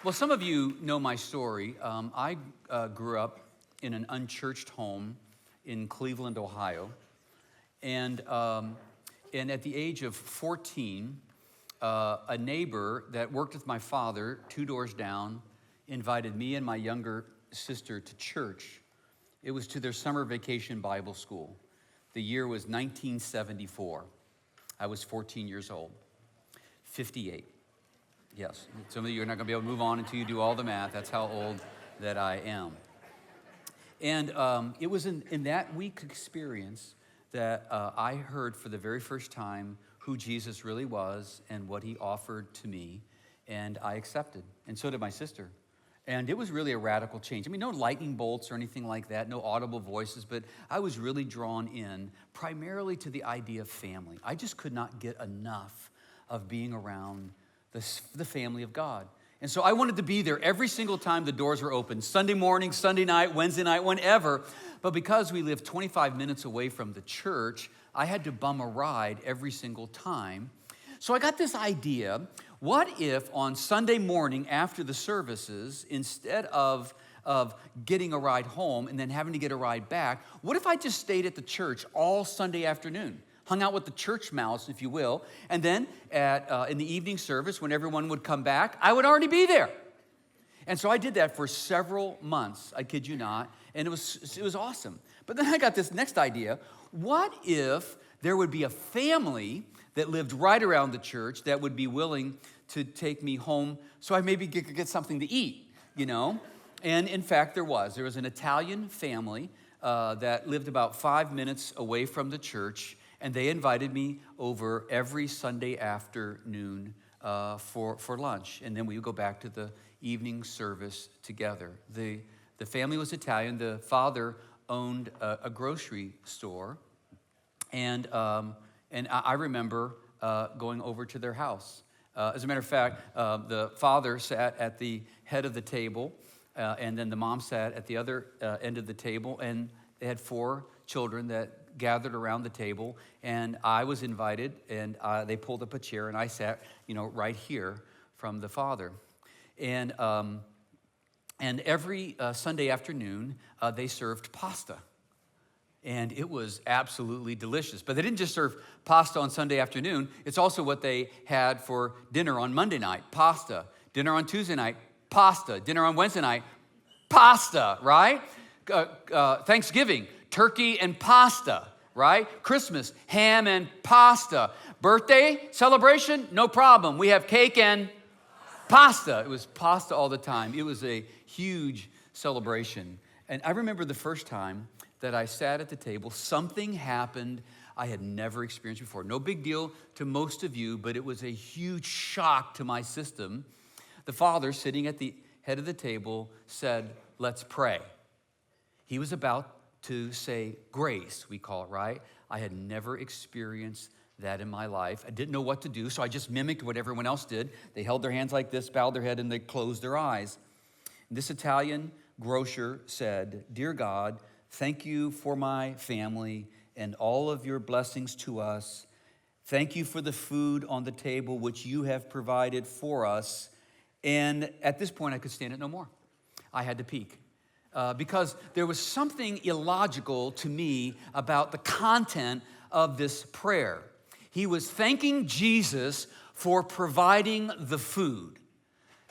Well, some of you know my story. I grew up in an unchurched home in Cleveland, Ohio. And at the age of 14, a neighbor that worked with my father 2 doors down invited me and my younger sister to church. It was to their summer vacation Bible school. The year was 1974. I was 14 years old. 58. Yes, some of you are not going to be able to move on until you do all the math. That's how old that I am. And it was in that week experience that I heard for the very first time who Jesus really was and what he offered to me, and I accepted. And so did my sister. And it was really a radical change. I mean, no lightning bolts or anything like that, no audible voices, but I was really drawn in primarily to the idea of family. I just could not get enough of being around the family of God. And so I wanted to be there every single time the doors were open, Sunday morning, Sunday night, Wednesday night, whenever. But because we lived 25 minutes away from the church, I had to bum a ride every single time. So I got this idea, what if on Sunday morning after the services, instead of getting a ride home and then having to get a ride back, what if I just stayed at the church all Sunday afternoon? Hung out with the church mouse, if you will, and then in the evening service, when everyone would come back, I would already be there. And so I did that for several months, I kid you not, and it was awesome. But then I got this next idea. What if there would be a family that lived right around the church that would be willing to take me home so I maybe could get something to eat, you know? And in fact, there was an Italian family that lived about 5 minutes away from the church, and they invited me over every Sunday afternoon for lunch. And then we would go back to the evening service together. The family was Italian. The father owned a grocery store. And I remember going over to their house. As a matter of fact, the father sat at the head of the table, and then the mom sat at the other end of the table. And they had 4 children that gathered around the table, and I was invited, and they pulled up a chair, and I sat, right here from the father. And every Sunday afternoon, they served pasta, and it was absolutely delicious. But they didn't just serve pasta on Sunday afternoon. It's also what they had for dinner on Monday night, pasta. Dinner on Tuesday night, pasta. Dinner on Wednesday night, pasta, right? Thanksgiving, turkey and pasta, right? Christmas, ham and pasta. Birthday celebration, no problem. We have cake and pasta. It was pasta all the time. It was a huge celebration. And I remember the first time that I sat at the table, something happened I had never experienced before. No big deal to most of you, but it was a huge shock to my system. The father, sitting at the head of the table, said, "Let's pray." He was about to say grace, we call it, right? I had never experienced that in my life. I didn't know what to do, so I just mimicked what everyone else did. They held their hands like this, bowed their head, and they closed their eyes. And this Italian grocer said, "Dear God, thank you for my family and all of your blessings to us. Thank you for the food on the table which you have provided for us." And at this point, I could stand it no more. I had to peek. Because there was something illogical to me about the content of this prayer. He was thanking Jesus for providing the food.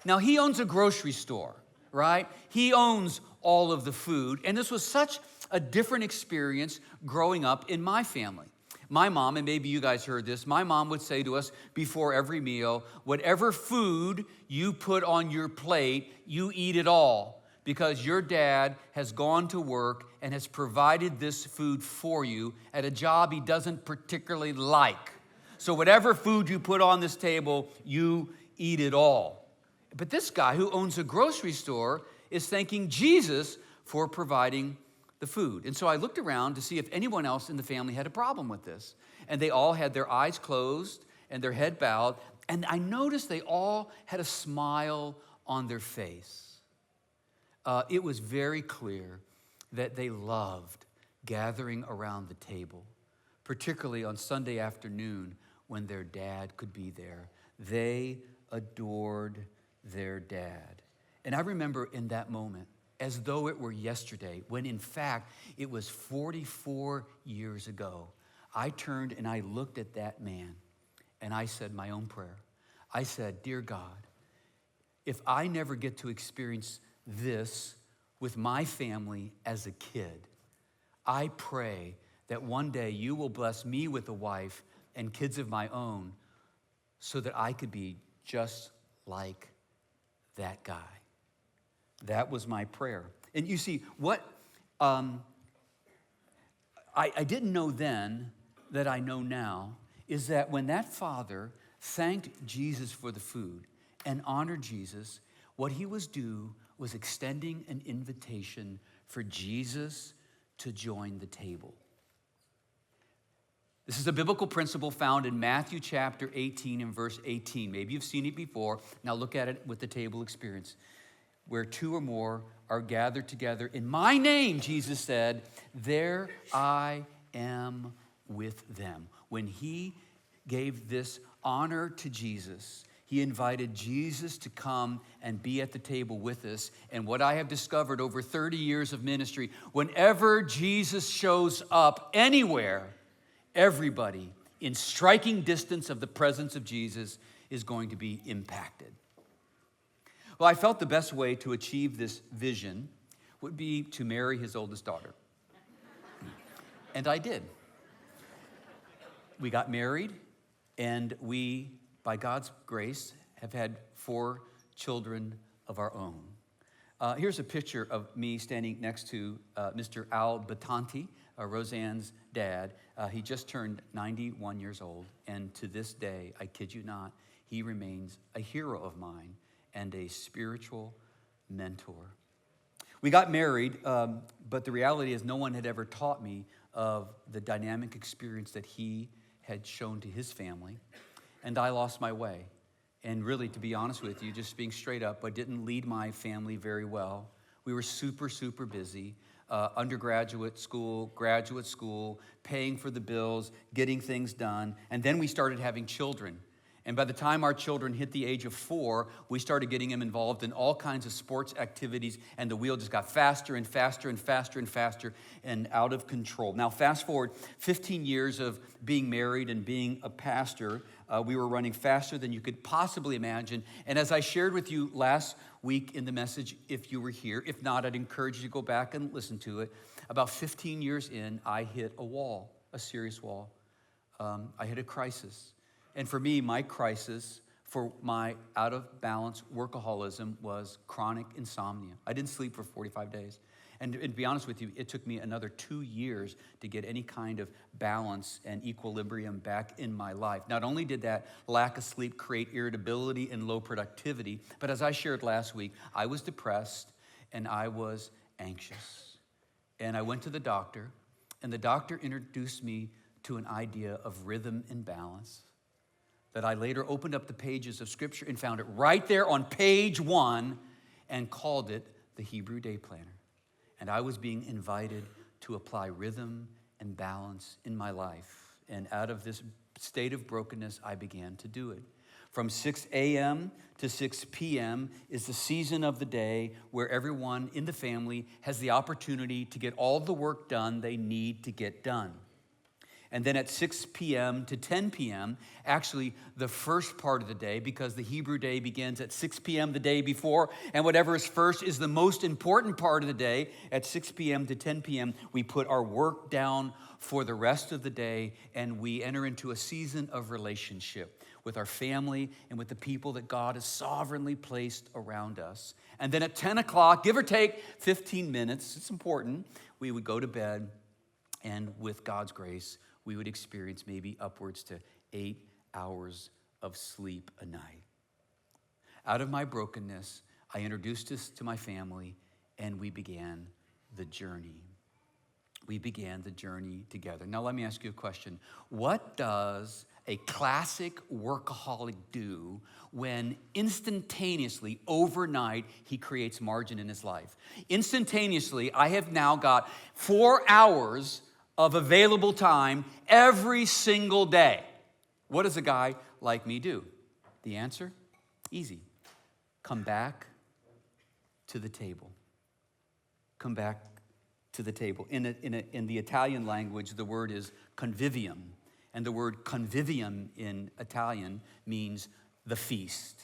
Now, he owns a grocery store, right? He owns all of the food, and this was such a different experience growing up in my family. My mom, and maybe you guys heard this, my mom would say to us before every meal, whatever food you put on your plate, you eat it all, because your dad has gone to work and has provided this food for you at a job he doesn't particularly like. So whatever food you put on this table, you eat it all. But this guy who owns a grocery store is thanking Jesus for providing the food. And so I looked around to see if anyone else in the family had a problem with this. And they all had their eyes closed and their head bowed. And I noticed they all had a smile on their face. It was very clear that they loved gathering around the table, particularly on Sunday afternoon when their dad could be there. They adored their dad. And I remember in that moment, as though it were yesterday, when in fact it was 44 years ago, I turned and I looked at that man and I said my own prayer. I said, dear God, if I never get to experience this with my family as a kid, I pray that one day you will bless me with a wife and kids of my own so that I could be just like that guy. That was my prayer. And you see, what I didn't know then that I know now is that when that father thanked Jesus for the food and honored Jesus, what he was doing was extending an invitation for Jesus to join the table. This is a biblical principle found in Matthew chapter 18 and verse 18. Maybe you've seen it before. Now look at it with the table experience. Where two or more are gathered together in my name, Jesus said, there I am with them. When he gave this honor to Jesus, he invited Jesus to come and be at the table with us. And what I have discovered over 30 years of ministry, whenever Jesus shows up anywhere, everybody in striking distance of the presence of Jesus is going to be impacted. Well, I felt the best way to achieve this vision would be to marry his oldest daughter. And I did. We got married, and we, by God's grace, have had 4 children of our own. Here's a picture of me standing next to Mr. Al Batanti, Roseanne's dad. He just turned 91 years old, and to this day, I kid you not, he remains a hero of mine and a spiritual mentor. We got married, but the reality is no one had ever taught me of the dynamic experience that he had shown to his family, and I lost my way. And really, to be honest with you, just being straight up, I didn't lead my family very well. We were super, super busy. Undergraduate school, graduate school, paying for the bills, getting things done, and then we started having children. And by the time our children hit the age of 4, we started getting them involved in all kinds of sports activities, and the wheel just got faster and faster and faster and faster and out of control. Now, fast forward 15 years of being married and being a pastor. We were running faster than you could possibly imagine. And as I shared with you last week in the message, if you were here, if not, I'd encourage you to go back and listen to it. About 15 years in, I hit a wall, a serious wall. I hit a crisis. And for me, my crisis for my out-of-balance workaholism was chronic insomnia. I didn't sleep for 45 days. And to be honest with you, it took me another 2 years to get any kind of balance and equilibrium back in my life. Not only did that lack of sleep create irritability and low productivity, but as I shared last week, I was depressed and I was anxious. And I went to the doctor, and the doctor introduced me to an idea of rhythm and balance that I later opened up the pages of Scripture and found it right there on page 1 and called it the Hebrew Day Planner. And I was being invited to apply rhythm and balance in my life. And out of this state of brokenness, I began to do it. From 6 a.m. to 6 p.m. is the season of the day where everyone in the family has the opportunity to get all the work done they need to get done. And then at 6 p.m. to 10 p.m., actually the first part of the day, because the Hebrew day begins at 6 p.m. the day before, and whatever is first is the most important part of the day. At 6 p.m. to 10 p.m., we put our work down for the rest of the day, and we enter into a season of relationship with our family and with the people that God has sovereignly placed around us. And then at 10 o'clock, give or take 15 minutes, it's important, we would go to bed, and with God's grace, we would experience maybe upwards to 8 hours of sleep a night. Out of my brokenness, I introduced this to my family, and we began the journey. We began the journey together. Now, let me ask you a question. What does a classic workaholic do when instantaneously, overnight, he creates margin in his life? Instantaneously, I have now got 4 hours of available time every single day. What does a guy like me do? The answer? Easy. come back to the table. Come back to the table. In the Italian language, the word is convivium. And the word convivium in Italian means the feast.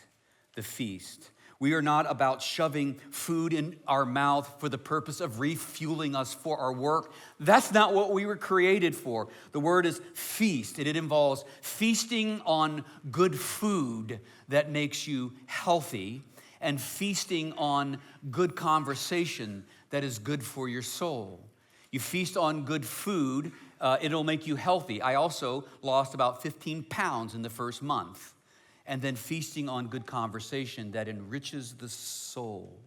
The feast. We are not about shoving food in our mouth for the purpose of refueling us for our work. That's not what we were created for. The word is feast, and it involves feasting on good food that makes you healthy and feasting on good conversation that is good for your soul. You feast on good food, it'll make you healthy. I also lost about 15 pounds in the first month. And then feasting on good conversation that enriches the soul.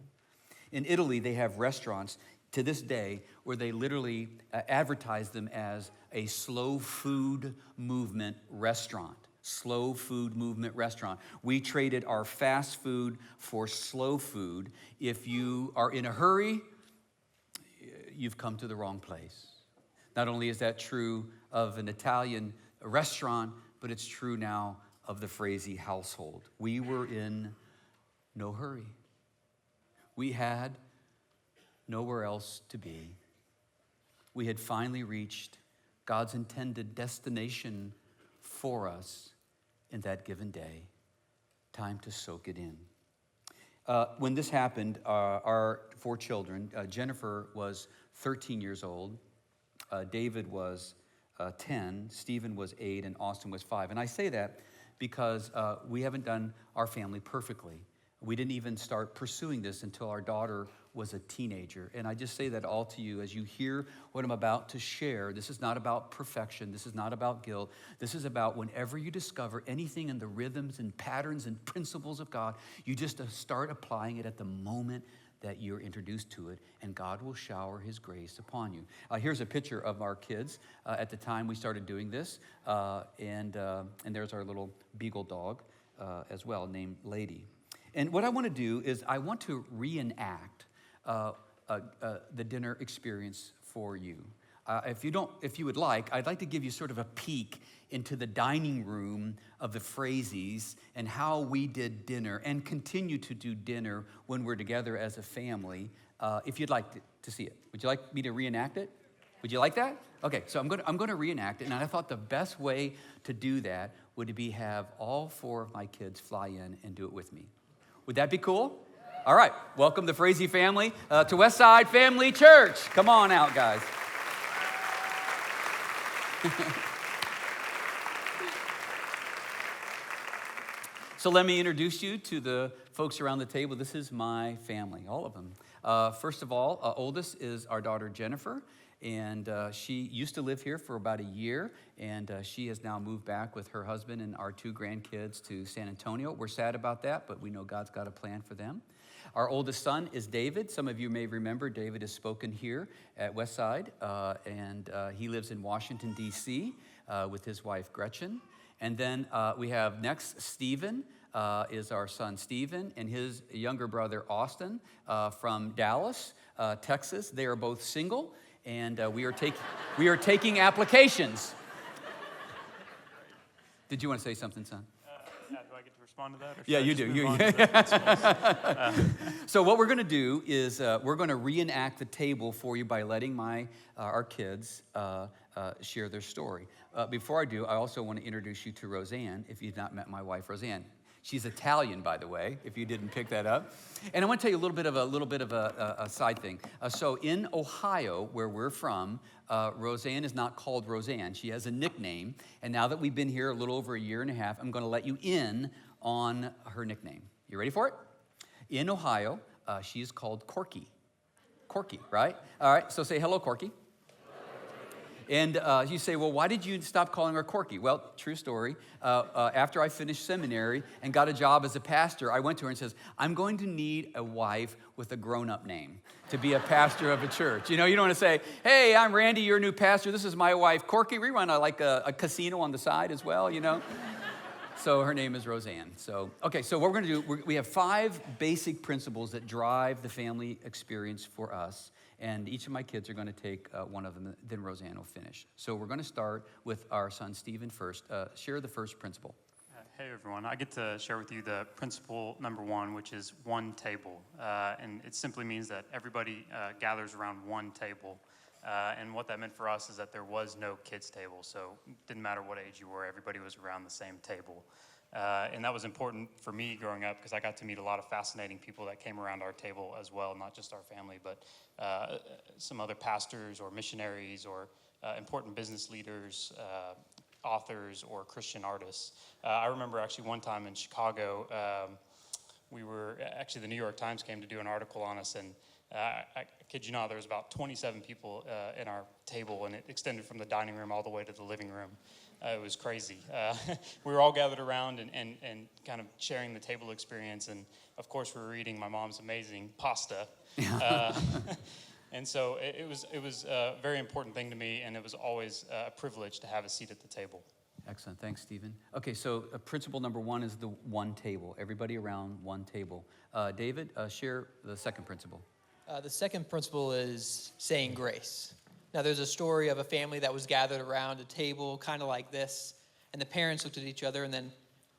In Italy, they have restaurants to this day where they literally advertise them as a slow food movement restaurant. Slow food movement restaurant. We traded our fast food for slow food. If you are in a hurry, you've come to the wrong place. Not only is that true of an Italian restaurant, but it's true now of the Frazee household. We were in no hurry. We had nowhere else to be. We had finally reached God's intended destination for us in that given day. Time to soak it in. When this happened, our 4 children, Jennifer was 13 years old, David was 10, Stephen was 8, and Austin was 5. And I say that because we haven't done our family perfectly. We didn't even start pursuing this until our daughter was a teenager. And I just say that all to you as you hear what I'm about to share. This is not about perfection. This is not about guilt. This is about whenever you discover anything in the rhythms and patterns and principles of God, you just start applying it at the moment that you're introduced to it, and God will shower his grace upon you. Here's a picture of our kids at the time we started doing this, and there's our little beagle dog as well, named Lady. And what I want to do is I want to reenact the dinner experience for you. If you would like, I'd like to give you sort of a peek into the dining room of the Frazees and how we did dinner and continue to do dinner when we're together as a family, if you'd like to see it. Would you like me to reenact it? Would you like that? Okay, so I'm going to reenact it, and I thought the best way to do that would be have all 4 of my kids fly in and do it with me. Would that be cool? All right, welcome the Frazee family to Westside Family Church. Come on out, guys. So let me introduce you to the folks around the table. This is my family, all of them. First of all, oldest is our daughter Jennifer, and she used to live here for about a year, and she has now moved back with her husband and our 2 grandkids to San Antonio. We're sad about that, but we know God's got a plan for them. Our oldest son is David. Some of you may remember David has spoken here at Westside, and he lives in Washington, D.C. With his wife Gretchen. And then we have next Stephen is our son Stephen and his younger brother Austin from Dallas, Texas. They are both single, and we are taking applications. Did you want to say something, son? Yeah, do I get to respond to that? Or yeah, you do. So what we're going to do is we're going to reenact the table for you by letting our kids share their story. Before I do, I also want to introduce you to Roseanne, if you've not met my wife, Roseanne. She's Italian, by the way, if you didn't pick that up. And I want to tell you a little bit of a side thing. So in Ohio, where we're from, Roseanne is not called Roseanne. She has a nickname. And now that we've been here a little over a year and a half, I'm going to let you in on her nickname. You ready for it? In Ohio, she is called Corky. Corky, right? All right, so say hello, Corky. And you say, well, why did you stop calling her Corky? Well, true story. After I finished seminary and got a job as a pastor, I went to her and says, I'm going to need a wife with a grown-up name to be a pastor of a church. You don't want to say, hey, I'm Randy, your new pastor. This is my wife, Corky. We run like a casino on the side as well, So her name is Roseanne. So what we're going to do, we have 5 basic principles that drive the family experience for us. And each of my kids are going to take one of them, then Roseanne will finish. So we're going to start with our son, Stephen, first. Share the first principle. Hey everyone, I get to share with you the principle number 1, which is one table. And it simply means that everybody gathers around one table. And what that meant for us is that there was no kids' table. So it didn't matter what age you were, everybody was around the same table. And that was important for me growing up because I got to meet a lot of fascinating people that came around our table as well, not just our family, but some other pastors or missionaries or important business leaders, authors or Christian artists. I remember actually one time in Chicago, the New York Times came to do an article on us, and I kid you not, there was about 27 people in our table, and it extended from the dining room all the way to the living room. It was crazy. We were all gathered around and kind of sharing the table experience, and of course we were eating my mom's amazing pasta. And so it was a very important thing to me, and it was always a privilege to have a seat at the table. Excellent. Thanks, Stephen. Okay, so principle number 1 is the one table. Everybody around one table. David, share the second principle. The second principle is saying grace. Now, there's a story of a family that was gathered around a table kind of like this, and the parents looked at each other and then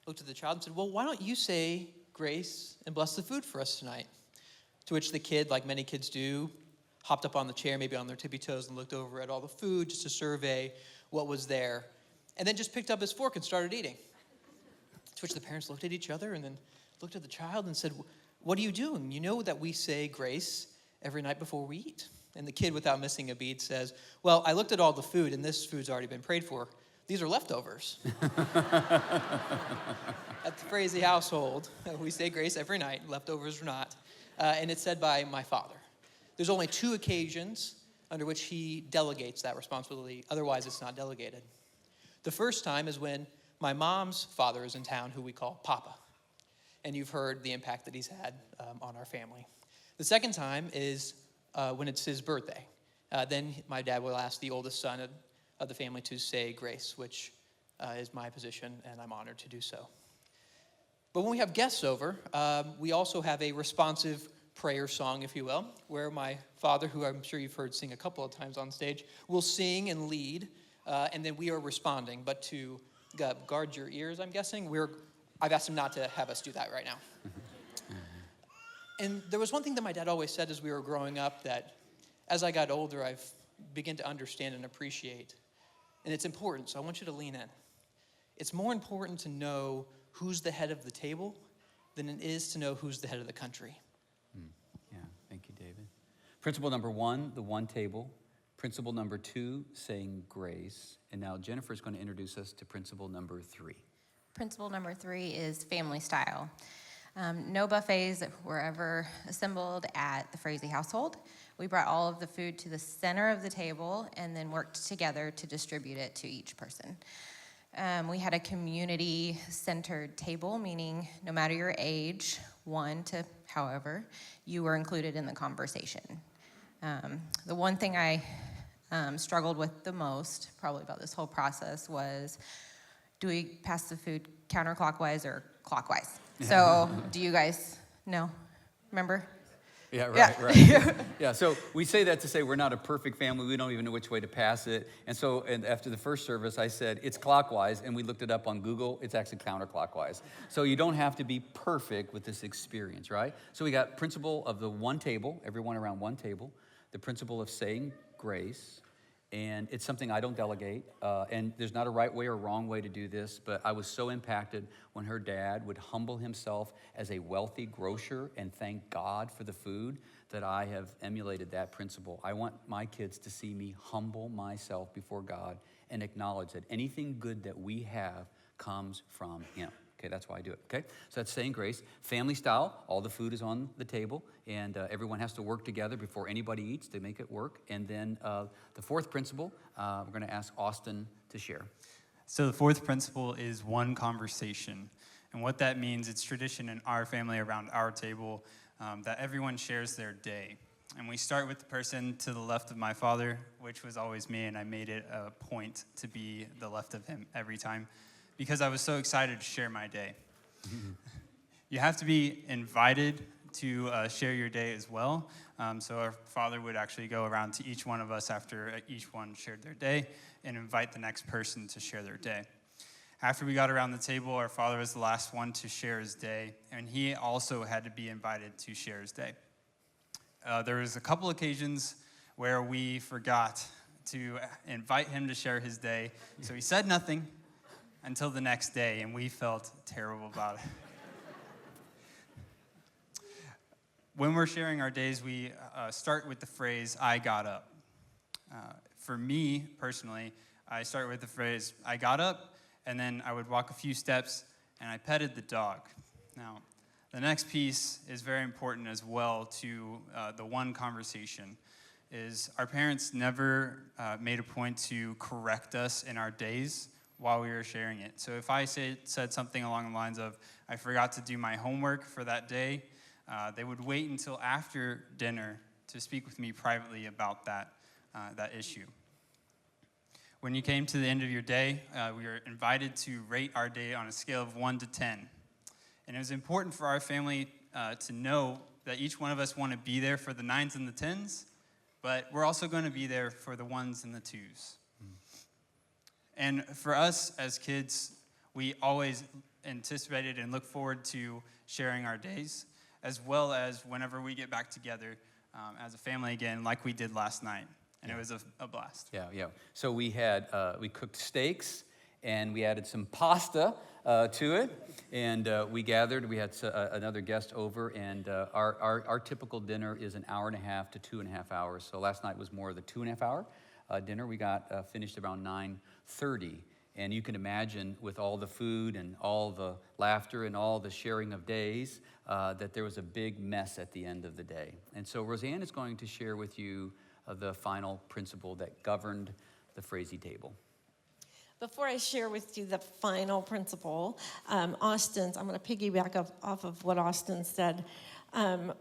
looked at the child and said, well, why don't you say grace and bless the food for us tonight? To which the kid, like many kids do, hopped up on the chair, maybe on their tippy toes, and looked over at all the food just to survey what was there, and then just picked up his fork and started eating. To which the parents looked at each other and then looked at the child and said, what are you doing? You know that we say grace every night before we eat. And the kid, without missing a beat, says, well, I looked at all the food, and this food's already been prayed for. These are leftovers. At the Frazee household, we say grace every night, leftovers or not, and it's said by my father. There's only 2 occasions under which he delegates that responsibility. Otherwise, it's not delegated. The first time is when my mom's father is in town, who we call Papa. And you've heard the impact that he's had on our family. The second time is when it's his birthday. Then my dad will ask the oldest son of the family to say grace, which is my position, and I'm honored to do so. But when we have guests over, we also have a responsive prayer song, if you will, where my father, who I'm sure you've heard sing a couple of times on stage, will sing and lead, and then we are responding. But to guard your ears, I'm guessing, I've asked him not to have us do that right now. And there was one thing that my dad always said as we were growing up that as I got older, I've begun to understand and appreciate. And it's important, so I want you to lean in. It's more important to know who's the head of the table than it is to know who's the head of the country. Yeah, thank you, David. Principle number 1, the one table. Principle number 2, saying grace. And now Jennifer's going to introduce us to principle number 3. Principle number 3 is family style. No buffets were ever assembled at the Frazee household. We brought all of the food to the center of the table and then worked together to distribute it to each person. We had a community-centered table, meaning no matter your age, 1 to however, you were included in the conversation. The one thing I struggled with the most, probably about this whole process, was do we pass the food counterclockwise or clockwise? So do you guys know? Remember? Yeah, right, Yeah. right. Yeah, so we say that to say we're not a perfect family. We don't even know which way to pass it. And after the first service, I said, it's clockwise, and we looked it up on Google. It's actually counterclockwise. So you don't have to be perfect with this experience, right? So we got principle of the one table, everyone around one table, the principle of saying grace, and it's something I don't delegate, and there's not a right way or wrong way to do this, but I was so impacted when her dad would humble himself as a wealthy grocer and thank God for the food that I have emulated that principle. I want my kids to see me humble myself before God and acknowledge that anything good that we have comes from Him. Okay, that's why I do it, okay? So that's saying grace. Family style, all the food is on the table, and everyone has to work together before anybody eats to make it work. And then the fourth principle, we're going to ask Austin to share. So the fourth principle is one conversation. And what that means, it's tradition in our family around our table that everyone shares their day. And we start with the person to the left of my father, which was always me, and I made it a point to be the left of him every time, because I was so excited to share my day. You have to be invited to share your day as well. So our father would actually go around to each one of us after each one shared their day and invite the next person to share their day. After we got around the table, our father was the last one to share his day, and he also had to be invited to share his day. There was a couple occasions where we forgot to invite him to share his day, so he said nothing until the next day, and we felt terrible about it. When we're sharing our days, we start with the phrase, I got up. For me, personally, I start with the phrase, I got up, and then I would walk a few steps, and I petted the dog. Now, the next piece is very important as well to the one conversation, is our parents never made a point to correct us in our days while we were sharing it. So if I said something along the lines of, I forgot to do my homework for that day, they would wait until after dinner to speak with me privately about that issue. When you came to the end of your day, we were invited to rate our day on a scale of 1 to 10. And it was important for our family to know that each one of us want to be there for the 9s and the 10s, but we're also going to be there for the 1s and the 2s. And for us as kids, we always anticipated and look forward to sharing our days, as well as whenever we get back together as a family again, like we did last night. And it was a blast. Yeah. So we cooked steaks, and we added some pasta to it, and we gathered. We had another guest over, and our typical dinner is an hour and a half to 2.5 hours. So last night was more of the 2.5 hour dinner. We got finished around 9:30, and you can imagine with all the food and all the laughter and all the sharing of days that there was a big mess at the end of the day. And so Roseanne is going to share with you the final principle that governed the Frazee table. Before I share with you the final principle, I'm going to piggyback off of what Austin said.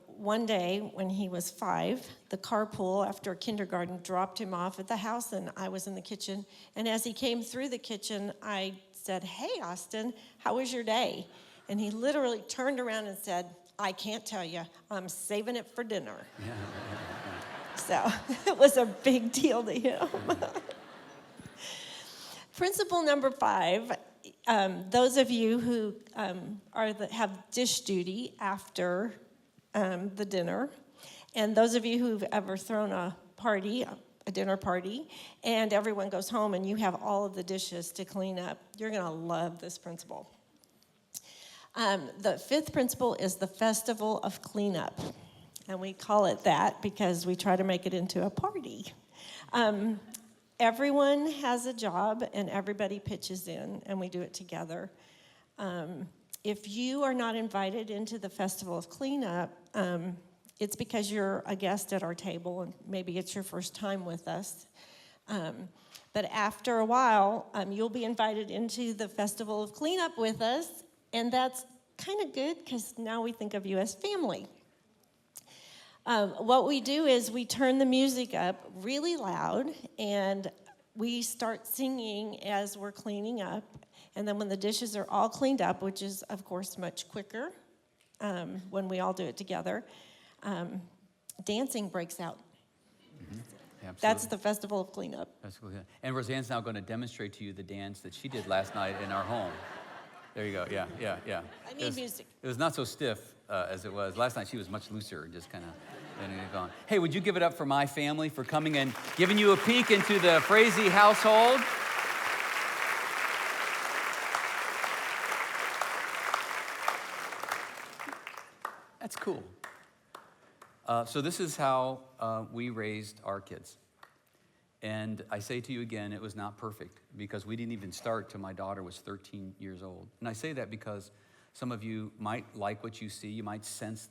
One day when he was 5, the carpool after kindergarten dropped him off at the house, and I was in the kitchen. And as he came through the kitchen, I said, "Hey, Austin, how was your day?" And he literally turned around and said, "I can't tell you. I'm saving it for dinner." Yeah. So it was a big deal to him. Principle number 5, those of you who have dish duty after the dinner, and those of you who've ever thrown a dinner party, and everyone goes home and you have all of the dishes to clean up, you're going to love this principle. The 5th principle is the festival of cleanup. And we call it that because we try to make it into a party. Everyone has a job, and everybody pitches in, and we do it together. If you are not invited into the festival of cleanup, it's because you're a guest at our table, and maybe it's your first time with us. But after a while, you'll be invited into the festival of cleanup with us, and that's kind of good because now we think of you as family. What we do is we turn the music up really loud, and we start singing as we're cleaning up. And then when the dishes are all cleaned up, which is, of course, much quicker when we all do it together, dancing breaks out. Mm-hmm. That's the festival of cleanup. That's cool. And Roseanne's now going to demonstrate to you the dance that she did last night in our home. There you go. Yeah. I need music. It was not so stiff as it was. Last night she was much looser and just kind of gone. Hey, would you give it up for my family for coming and giving you a peek into the Frazee household? That's cool. So this is how we raised our kids. And I say to you again, it was not perfect because we didn't even start till my daughter was 13 years old. And I say that because some of you might like what you see. You might sense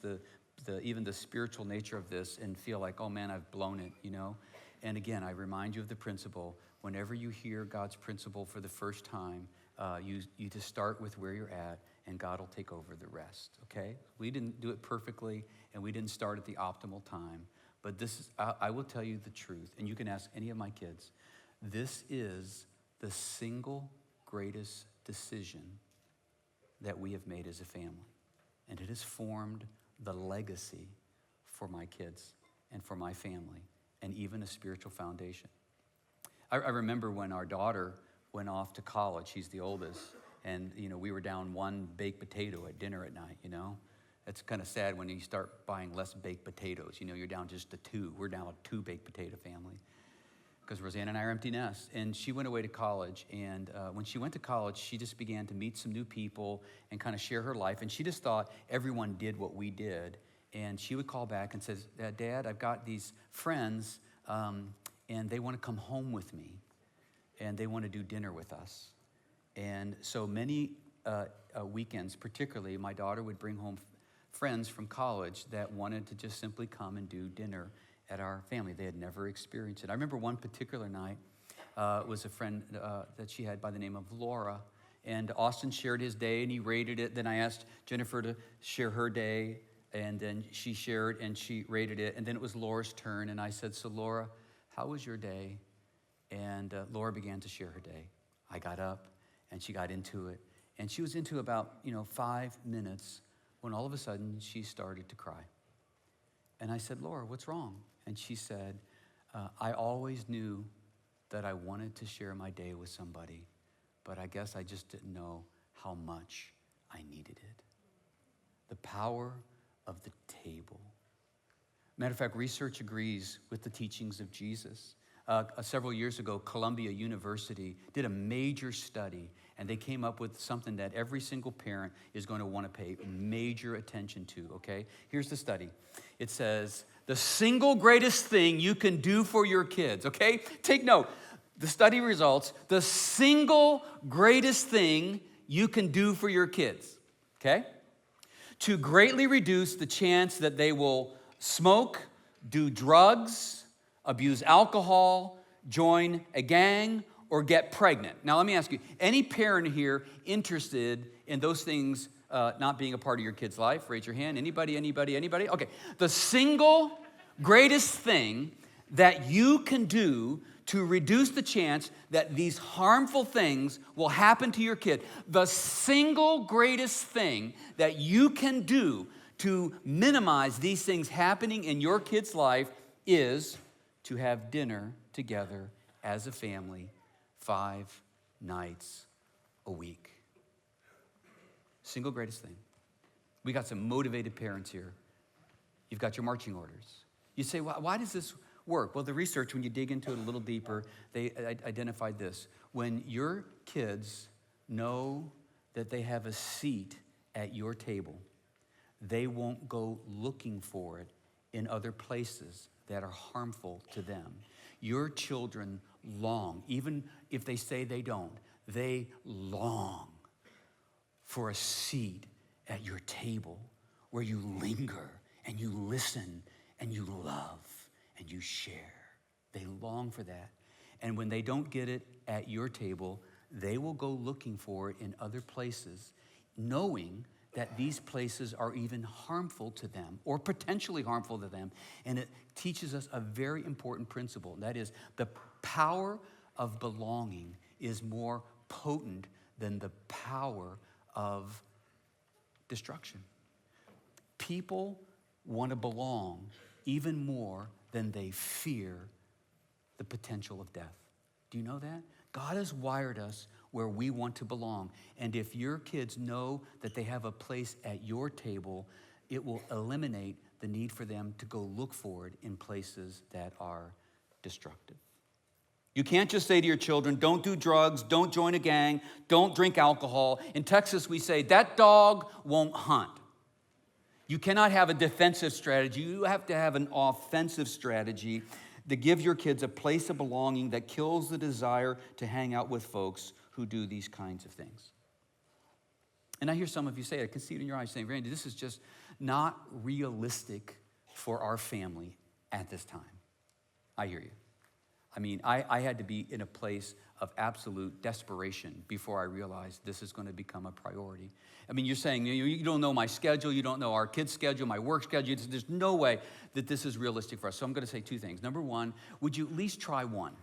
even the spiritual nature of this and feel like, oh man, I've blown it, you know? And again, I remind you of the principle. Whenever you hear God's principle for the first time, you just start with where you're at, and God will take over the rest, okay? We didn't do it perfectly, and we didn't start at the optimal time. But I will tell you the truth, and you can ask any of my kids. This is the single greatest decision that we have made as a family. And it has formed the legacy for my kids and for my family, and even a spiritual foundation. I remember when our daughter went off to college, she's the oldest, And, we were down one baked potato at dinner at night, It's kind of sad when you start buying less baked potatoes. You're down just to two. We're now a 2 baked potato family because Roseanne and I are empty nest. And she went away to college. And when she went to college, she just began to meet some new people and kind of share her life. And she just thought everyone did what we did. And she would call back and says, Dad, I've got these friends, and they want to come home with me. And they want to do dinner with us. And so many weekends, particularly, my daughter would bring home friends from college that wanted to just simply come and do dinner at our family. They had never experienced it. I remember one particular night was a friend that she had by the name of Laura. And Austin shared his day, and he rated it. Then I asked Jennifer to share her day, and then she shared, and she rated it. And then it was Laura's turn, and I said, so Laura, how was your day? And Laura began to share her day. I got up, and she got into it. And she was into about, 5 minutes when all of a sudden she started to cry. And I said, Laura, what's wrong? And she said, I always knew that I wanted to share my day with somebody, but I guess I just didn't know how much I needed it. The power of the table. Matter of fact, research agrees with the teachings of Jesus. Several years ago, Columbia University did a major study, and they came up with something that every single parent is going to want to pay major attention to, okay? Here's the study. It says, the single greatest thing you can do for your kids, okay? Take note. The study results, the single greatest thing you can do for your kids, okay? To greatly reduce the chance that they will smoke, do drugs, abuse alcohol, join a gang, or get pregnant. Now, let me ask you, any parent here interested in those things not being a part of your kid's life? Raise your hand. Anybody? Okay. The single greatest thing that you can do to reduce the chance that these harmful things will happen to your kid, the single greatest thing that you can do to minimize these things happening in your kid's life is to have dinner together as a family 5 nights a week. Single greatest thing. We got some motivated parents here. You've got your marching orders. You say, why does this work? Well, the research, when you dig into it a little deeper, they identified this. When your kids know that they have a seat at your table, they won't go looking for it in other places that are harmful to them. Your children long, even if they say they don't, they long for a seat at your table where you linger and you listen and you love and you share. They long for that. And when they don't get it at your table, they will go looking for it in other places, knowing that these places are even harmful to them or potentially harmful to them. And it teaches us a very important principle. That is, the power of belonging is more potent than the power of destruction. People want to belong even more than they fear the potential of death. Do you know that? God has wired us where we want to belong. And if your kids know that they have a place at your table, it will eliminate the need for them to go look for it in places that are destructive. You can't just say to your children, don't do drugs, don't join a gang, don't drink alcohol. In Texas, we say, that dog won't hunt. You cannot have a defensive strategy. You have to have an offensive strategy to give your kids a place of belonging that kills the desire to hang out with folks who do these kinds of things. And I hear some of you say, I can see it in your eyes saying, Randy, this is just not realistic for our family at this time. I hear you. I mean, I had to be in a place of absolute desperation before I realized this is going to become a priority. I mean, you're saying, you don't know my schedule, you don't know our kids' schedule, my work schedule. There's no way that this is realistic for us. So I'm going to say 2 things. Number one, would you at least try one?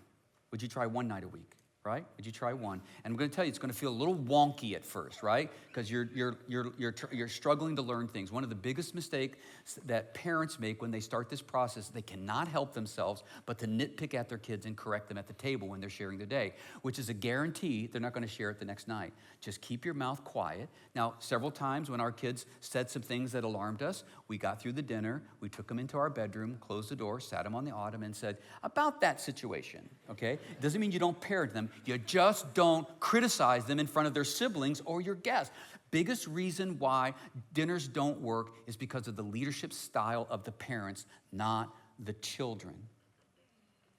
Would you try one night a week? right? Would you try one? And I'm going to tell you, it's going to feel a little wonky at first, right? Because you're struggling to learn things. One of the biggest mistakes that parents make when they start this process, they cannot help themselves but to nitpick at their kids and correct them at the table when they're sharing their day, which is a guarantee they're not going to share it the next night. Just keep your mouth quiet. Now, several times when our kids said some things that alarmed us, we got through the dinner, we took them into our bedroom, closed the door, sat them on the ottoman, and said, about that situation, okay? It doesn't mean you don't parent them. You just don't criticize them in front of their siblings or your guests. Biggest reason why dinners don't work is because of the leadership style of the parents, not the children.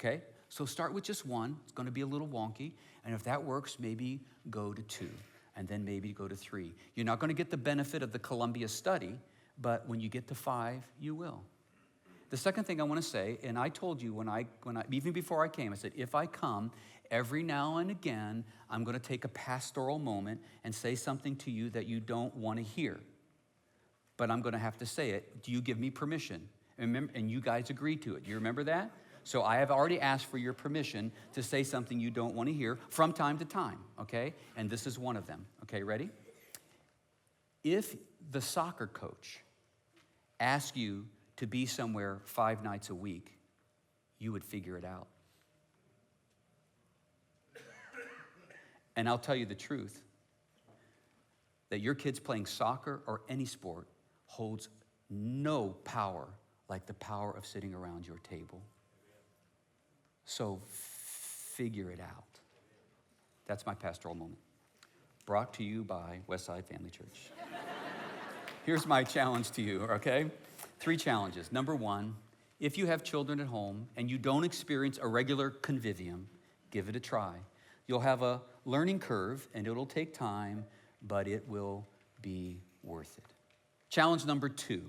Okay? So start with just one. It's going to be a little wonky. And if that works, maybe go to 2. And then maybe go to 3. You're not going to get the benefit of the Columbia study, but when you get to 5, you will. The second thing I want to say, and I told you when I even before I came, I said, if I come, every now and again, I'm going to take a pastoral moment and say something to you that you don't want to hear. But I'm going to have to say it. Do you give me permission? And you guys agreed to it. Do you remember that? So I have already asked for your permission to say something you don't want to hear from time to time, okay? And this is one of them. Okay, ready? If the soccer coach asked you to be somewhere 5 nights a week, you would figure it out. And I'll tell you the truth, that your kids playing soccer or any sport holds no power like the power of sitting around your table. So figure it out. That's my pastoral moment. Brought to you by Westside Family Church. Here's my challenge to you, okay? 3 challenges. Number 1, if you have children at home and you don't experience a regular convivium, give it a try. You'll have a learning curve and it'll take time, but it will be worth it. Challenge number 2,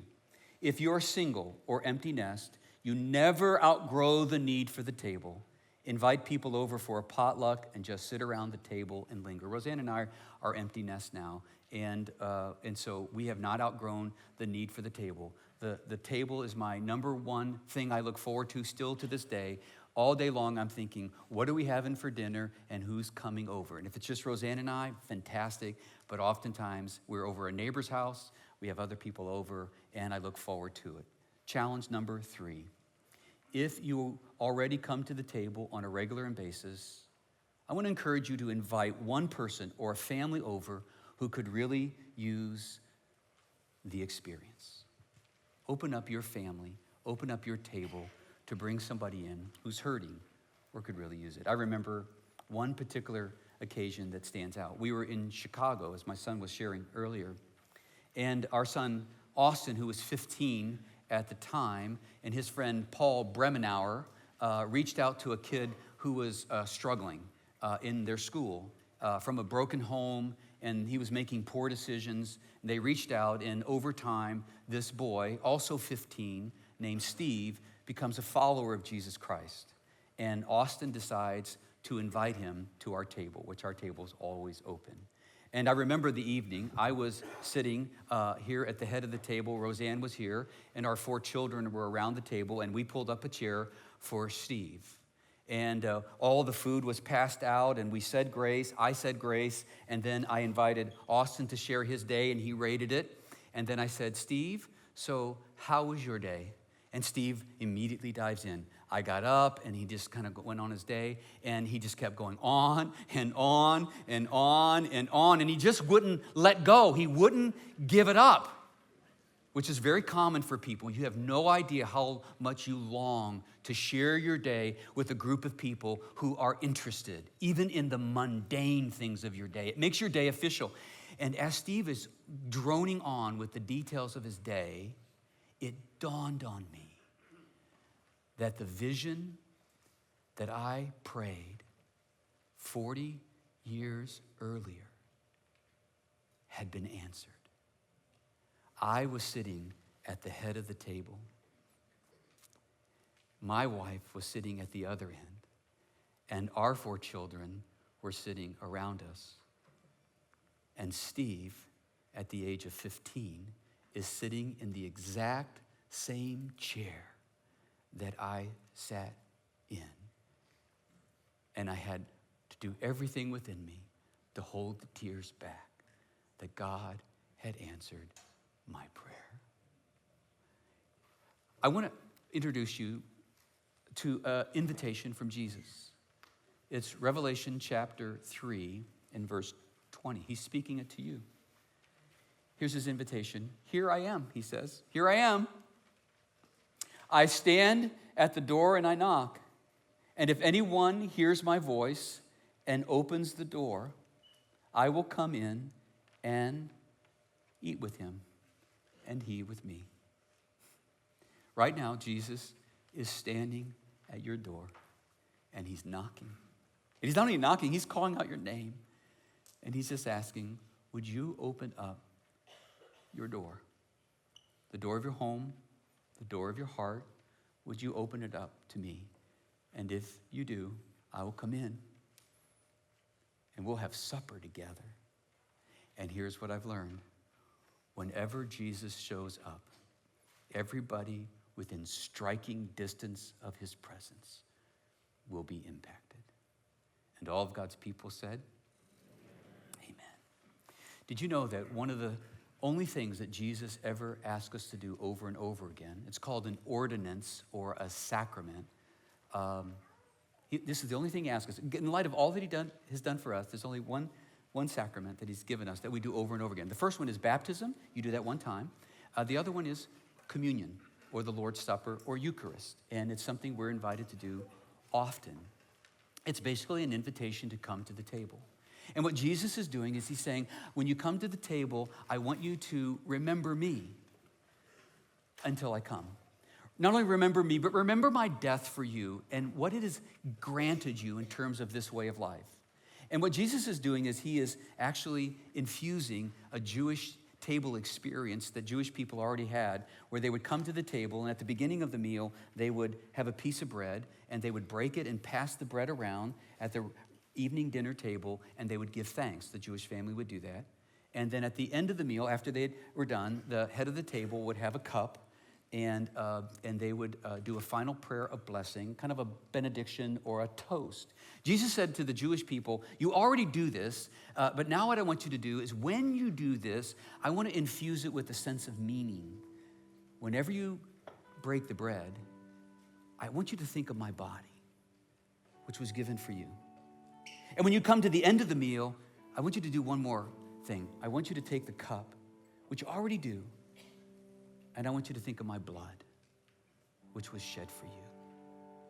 if you're single or empty nest, you never outgrow the need for the table. Invite people over for a potluck and just sit around the table and linger. Roseanne and I are empty nest now, and so we have not outgrown the need for the table. The table is my number 1 thing I look forward to still to this day. All day long I'm thinking, what are we having for dinner and who's coming over? And if it's just Roseanne and I, fantastic. But oftentimes we're over a neighbor's house, we have other people over, and I look forward to it. Challenge number 3. If you already come to the table on a regular basis, I want to encourage you to invite one person or a family over who could really use the experience. Open up your family, open up your table to bring somebody in who's hurting or could really use it. I remember one particular occasion that stands out. We were in Chicago, as my son was sharing earlier, and our son, Austin, who was 15 at the time, and his friend Paul Bremenauer reached out to a kid who was struggling in their school from a broken home, and he was making poor decisions. And they reached out, and over time, this boy, also 15, named Steve, becomes a follower of Jesus Christ. And Austin decides to invite him to our table, which our table is always open. And I remember the evening, I was sitting here at the head of the table, Roseanne was here, and our 4 children were around the table, and we pulled up a chair for Steve. And all the food was passed out, and we said grace, I said grace, and then I invited Austin to share his day, and he rated it. And then I said, Steve, so how was your day? And Steve immediately dives in. I got up, and he just kind of went on his day, and he just kept going on and on and on and on, and he just wouldn't let go. He wouldn't give it up, which is very common for people. You have no idea how much you long to share your day with a group of people who are interested, even in the mundane things of your day. It makes your day official. And as Steve is droning on with the details of his day, it dawned on me that the vision that I prayed 40 years earlier had been answered. I was sitting at the head of the table. My wife was sitting at the other end, and our 4 children were sitting around us. And Steve, at the age of 15, is sitting in the exact same chair that I sat in. And I had to do everything within me to hold the tears back, that God had answered my prayer. I want to introduce you to an invitation from Jesus. It's Revelation chapter 3 and verse 20. He's speaking it to you. Here's his invitation. Here I am, he says. Here I am. I stand at the door and I knock. And if anyone hears my voice and opens the door, I will come in and eat with him and he with me. Right now, Jesus is standing at your door and he's knocking. And he's not only knocking, he's calling out your name. And he's just asking, would you open up your door? The door of your home, the door of your heart. Would you open it up to me? And if you do, I will come in and we'll have supper together. And here's what I've learned. Whenever Jesus shows up, everybody within striking distance of his presence will be impacted. And all of God's people said, amen. Did you know that one of the only things that Jesus ever asked us to do over and over again, it's called an ordinance or a sacrament. This is the only thing he asks us. In light of all that he has done for us, there's only one sacrament that he's given us that we do over and over again. The first one is baptism. You do that one time. The other one is communion or the Lord's Supper or Eucharist. And it's something we're invited to do often. It's basically an invitation to come to the table. And what Jesus is doing is he's saying, when you come to the table, I want you to remember me until I come. Not only remember me, but remember my death for you and what it has granted you in terms of this way of life. And what Jesus is doing is he is actually infusing a Jewish table experience that Jewish people already had, where they would come to the table, and at the beginning of the meal, they would have a piece of bread, and they would break it and pass the bread around at the evening dinner table, and they would give thanks. The Jewish family would do that. And then at the end of the meal, after they were done, the head of the table would have a cup, and they would do a final prayer of blessing, kind of a benediction or a toast. Jesus said to the Jewish people, you already do this, but now what I want you to do is when you do this, I want to infuse it with a sense of meaning. Whenever you break the bread, I want you to think of my body, which was given for you. And when you come to the end of the meal, I want you to do one more thing. I want you to take the cup, which you already do, and I want you to think of my blood, which was shed for you.